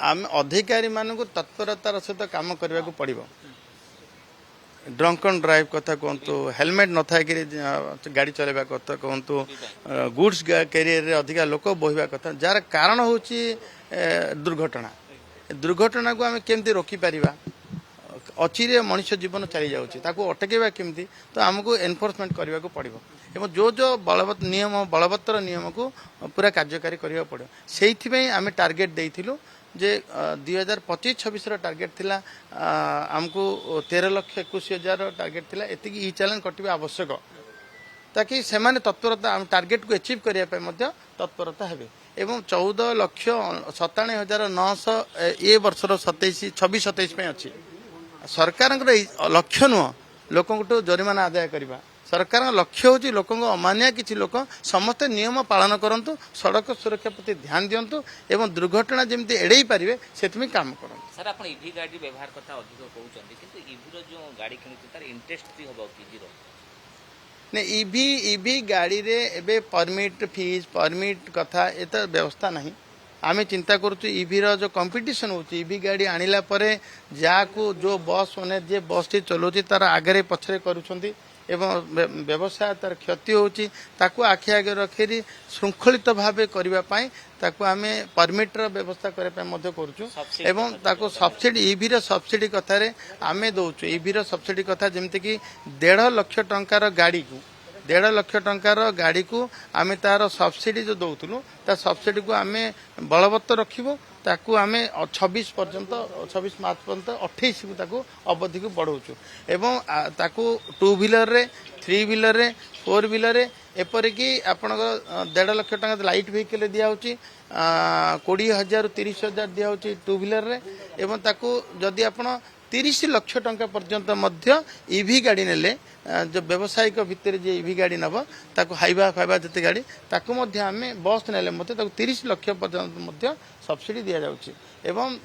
आम अधिकारी मानक तत्परतार सहित काम करने को पड़ो ड्रंक एंड ड्राइव कथा कहतु हेलमेट न था गाड़ी चलवा कथा कहतु गुड्स कैरियर अधिका लोक बोहवा कथा जार कारण हूँ दुर्घटना दुर्घटना को आम केमती रोकीपर अचिरे मनुष्य जीवन चली जाऊँगी अटकेवा केमती तो आमको एनफोर्समेंट करने को पड़ो एवं जो जो बलवत्तर नियम को पूरा कार्यकारी करने पड़ो से आम टार्गेट देइथिलु जे 2025-26 टार्गेट थिला आमको 13,21,000 टार्गेट थिला एति ई चैलेंज कटिबा आवश्यक ताकि सेमाने तत्परता आम टार्गेट को अचीव करिया पे मध्य तत्परता हेबे एवं 14,97,900 ए वर्षर 26-27 पे अछि सरकार लक्ष्य नुह लोक जरिमाना आदाय करवा सरकार लक्ष्य हूँ लोक अमानिया किसी लोक समस्ते नियम पालन करूँ सड़क सुरक्षा प्रति ध्यान दिंतु एवं दुर्घटना जमी एड़े पारे से काम करूँ सर आप ईवी गाड़ी व्यवहार कथा अधिक कहते किंतु ईवी जो गाड़ी किणुचे तार इंटरेस्ट भी हम कि ने ईवी गाड़ी रे एबे परमिट फीस परमिट कथा ये तो व्यवस्था नहीं आमे चिंता करूँ ईवी जो कंपटीशन हो ईवी गाड़ी आनिला परे जाकू जो बस मैंने जे बस टी चलाऊँच तार आगे पछरे करूछंती एवं व्यवसाय तार क्षति होची ताकू आखि आगे रखी श्रृंखलित भाव करने ताकू आमे परमिटर व्यवस्था करने करूँ एवं ताकू सब्सिडी ईवी सब्सिडी कथार आमे दौचु ईवी सब्सिडी कथा जमती कि 1.5 लाख टंकार गाड़ी को 1.5 लाख टंकार गाड़ी को आमे तार सब्सिडी जो दौलु ता सब्सिडी को आमे बलवत्तर रखिबो ताकू आमे 26 पर्यंत 26 मार्च पर्यंत 28 को ताकू अवधि को बढ़ाऊँ एवं ताकू 2 व्हीलर रे 3 व्हीलर रे 4 व्हीलर रे एपरिक आपण 1.5 लाख टंका लाइट व्हीकल दिया 20,000 30,000 दिया 2 व्हीलर रे एवं ताकू जदि आपण 30 लाख टंका पर्यंत मध्य ईवी गाड़ी नेले जो व्यावसायिक भितर जे ईवी गाड़ी नब ताकू हाइवा फाइवा जते गाड़ी ताकू मध्य आमे बस नेले मध्य ताकू 30 लाख पर्यंत मध्य सब्सिडी दिया जाउची एवं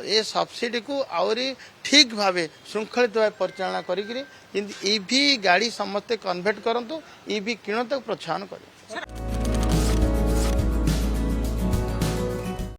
ए सब्सिडी को आउरी ठीक भावे श्रृंखलित भाव परिचालना करी ईवी गाड़ी समस्ते कन्वर्ट करंतु ईवी किणत प्रोत्साहन करें।